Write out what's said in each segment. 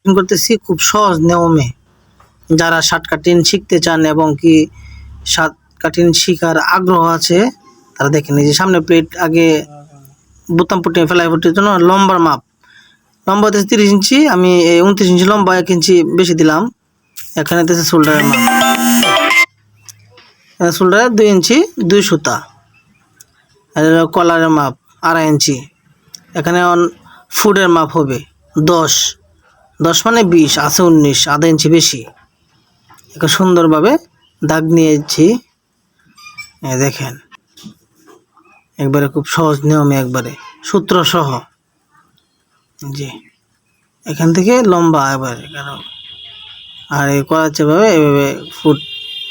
করতেছি খুব সহজ নিয়মে। যারা শার্ট কাটিং শিখতে চান এবং কি শার্ট কাটিং শিখার আগ্রহ আছে তারা দেখেন, এই যে সামনে প্লেট আগে বোতাম ফুটিয়ে ফেলাই ফুটির জন্য লম্বার মাপ, লম্বা হতেছে 30 ইঞ্চি, আমি 29 ইঞ্চি লম্বা 1 ইঞ্চি বেশি দিলাম। এখানে হতেছে শোল্ডারের মাপ, শোল্ডারের 2 ইঞ্চি 2 সুতা। আর কলারের মাপ 2.5 ইঞ্চি। এখানে ফুটের মাপ হবে 10, 10 মানে 20, আছে 19, আধা ইঞ্চি বেশি। একটা সুন্দরভাবে দাগ নিয়েছি, দেখেন একবারে খুব সহজ নিয়মে, একবারে সূত্র সহ। জি, এখান থেকে লম্বা এবারে কারণ আর এই করাচ্ছে ভাবে এভাবে ফুট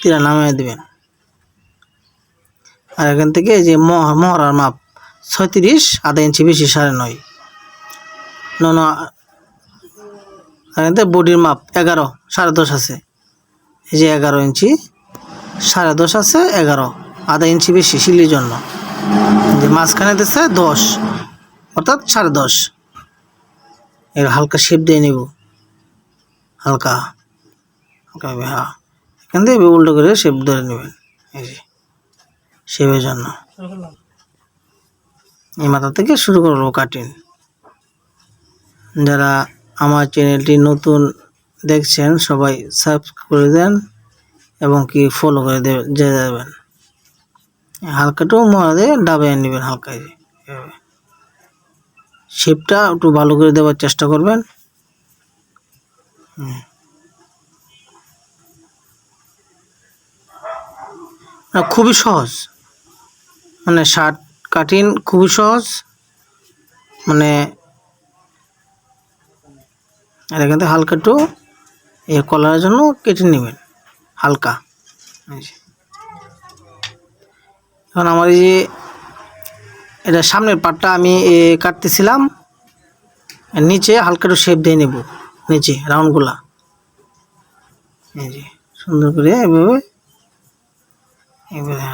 3 নামিয়ে দেবেন। আর এখান থেকে এই যে মহড়ার মাপ 36, আধা ইঞ্চি বেশি 9.5। এখান থেকে বডির মাপ 11, 10.5 আছে, এই যে 11 ইঞ্চি 10.5 আছে, 11, আধা ইঞ্চি বেশি সিলির জন্য। যে মাঝখানে দিচ্ছে 10, অর্থাৎ 10.5। এর হালকা শেপ দিয়ে নিব, হালকা হালকা, হ্যাঁ এখান থেকে উল্টো করে শেপ ধরে নেবেন। এই যে শেপের জন্য এই মাথা থেকে শুরু করবো কাটিং। যারা আমার চ্যানেলটি নতুন দেখছেন সবাই সাবস্ক্রাইব করে দেন এবং কি ফলো করে দেবেন। হালকাটাও মনে দিয়ে ডাবিয়ে নেবেন, হালকা শেপটা একটু ভালো করে দেওয়ার চেষ্টা করবেন। খুবই সহজ, মানে শার্ট কাটিং খুবই সহজ, মানে আর এখান থেকে হালকা একটু এই কলারের জন্য কেটে নেবেন হালকা। এখন আমার এই যে এটা সামনের পাটটা আমি কাটতেছিলাম, নিচে হালকা একটু শেপ দিয়ে নেব, নিচে রাউন্ডগুলা এই যে সুন্দর করে এভাবে এবারে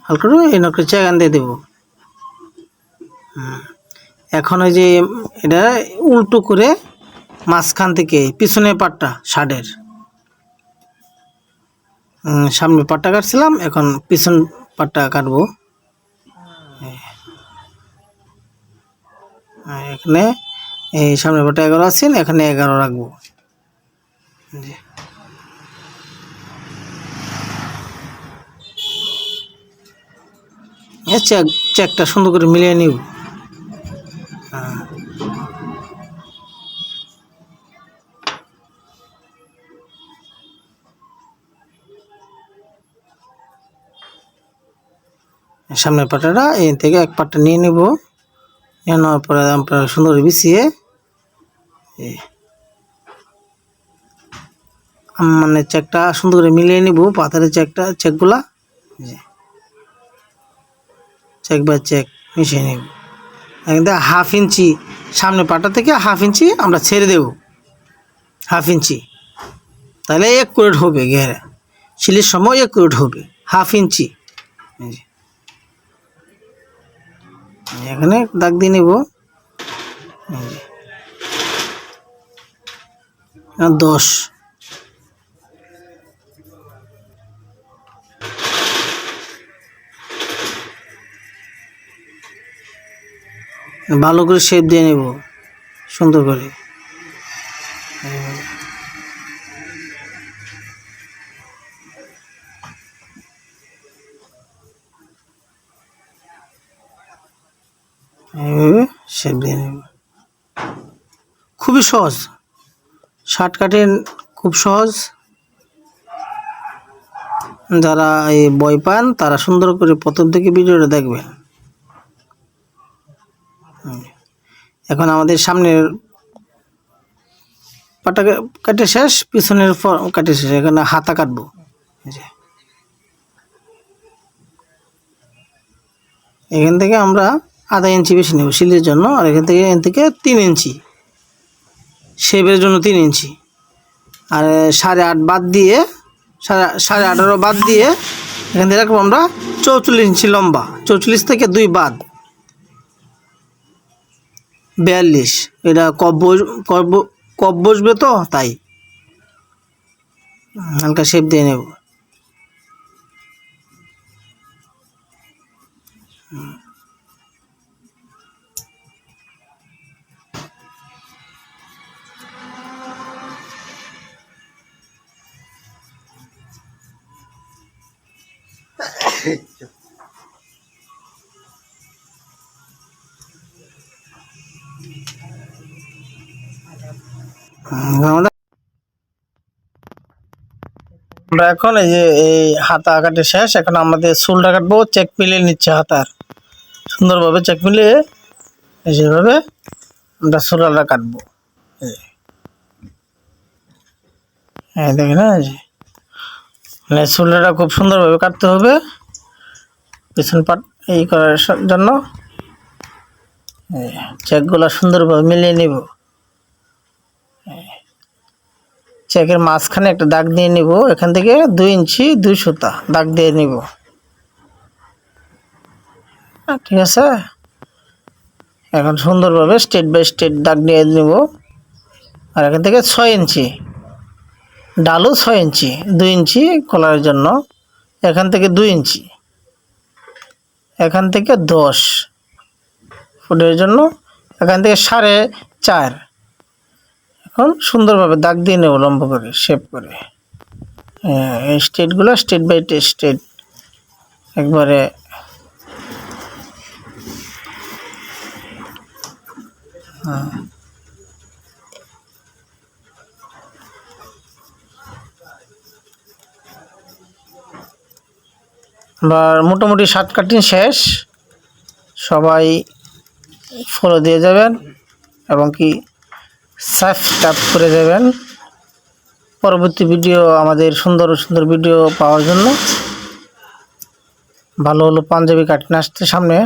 হালকা একটু চেগান দিয়ে দেবো। এখন ওই যে এটা উল্টো করে মাঝখান থেকে পিছনের পাটটা শার্টের সামনের পাটটা কাটছিলাম, এখন পিছন পাটটা কাটবো। এখানে এই সামনের পাটটা 11 আছে, এখানে 11 রাখবো। চেকটা সুন্দর করে মিলিয়ে নিব। সামনের পাটাটা এই থেকে এক পাটটা নিয়ে নেব, নেওয়ার পরে আমরা সুন্দর বিছিয়ে মানে চেকটা সুন্দর করে মিলিয়ে নিব, পাথরের চেকগুলা চেক বাই চেক মিশিয়ে নিব। এখান থেকে 1/2 ইঞ্চি সামনের পাটা থেকে 1/2 ইঞ্চি আমরা ছেড়ে দেব, 1/2 ইঞ্চি, তাহলে একুরেট হবে, ঘেরে সিলির সময় একুরেট হবে 1/2 ইঞ্চি। এখানে দাগ দিয়ে নেব 10। ভালো করে শেপ দিয়ে নেব সুন্দর করে। এইভাবে শেপ দিয়ে নেব, খুবই সহজ শার্ট কাটিং, খুব সহজ। যারা এই বই পান তারা সুন্দর করে প্রথম থেকে ভিডিওটা দেখবেন। এখন আমাদের সামনের পাটা কাটে শেষ, পিছনের কাটে শেষ, এখানে হাতা কাটবো। এখান থেকে আমরা আধা ইঞ্চি বেশি নেব সিলের জন্য, আর এখান থেকে 3 ইঞ্চি শেপের জন্য 3 ইঞ্চি, আর 8.5 বাদ দিয়ে 18.5 বাদ দিয়ে এখান থেকে রাখবো আমরা 44 ইঞ্চি লম্বা, 44 থেকে 2 বাদ 42। এটা কপ বসবে তো তাই হালকা শেপ দিয়ে নেব। আমরা এখন এই যে এই হাতা কাটা শেষ, এখন আমাদের চুলটা কাটবো। চেক মিলিয়ে নিচ্ছে হাতার, সুন্দরভাবে চেক মিলিয়ে যেভাবে আমরা চুলটা কাটবো। হ্যাঁ দেখেন না, মানে চুলটা খুব সুন্দরভাবে কাটতে হবে পিছন পাট এই করার জন্য। চেকগুলো সুন্দরভাবে মিলিয়ে নিব। চেকের মাঝখানে একটা দাগ দিয়ে নিব, এখান থেকে 2 ইঞ্চি 2 সুতা দাগ দিয়ে নিব। ঠিক আছে, এখন সুন্দরভাবে স্টেট বাই স্টেট দাগ দিয়ে নিব। আর এখান থেকে 6 ইঞ্চি ডালও 6 ইঞ্চি, 2 ইঞ্চি কলারের জন্য। এখান থেকে 2 ইঞ্চি, এখান থেকে 10 ফুটের জন্য, এখান থেকে 4.5। এখন সুন্দরভাবে দাগ দিয়ে নেব লম্বা করে শেপ করে। এই স্টেটগুলো স্টেট বাই স্টেট একবারে এবার মোটামুটি শার্ট কাটিং শেষ। সবাই ফলো দিয়ে যাবেন এবং কি সাবস্ক্রাইব করে দেবেন পরবর্তী ভিডিও, আমাদের সুন্দর সুন্দর ভিডিও পাওয়ার জন্য। ভালো ভালো পাঞ্জাবি কাটিং আসছে সামনে।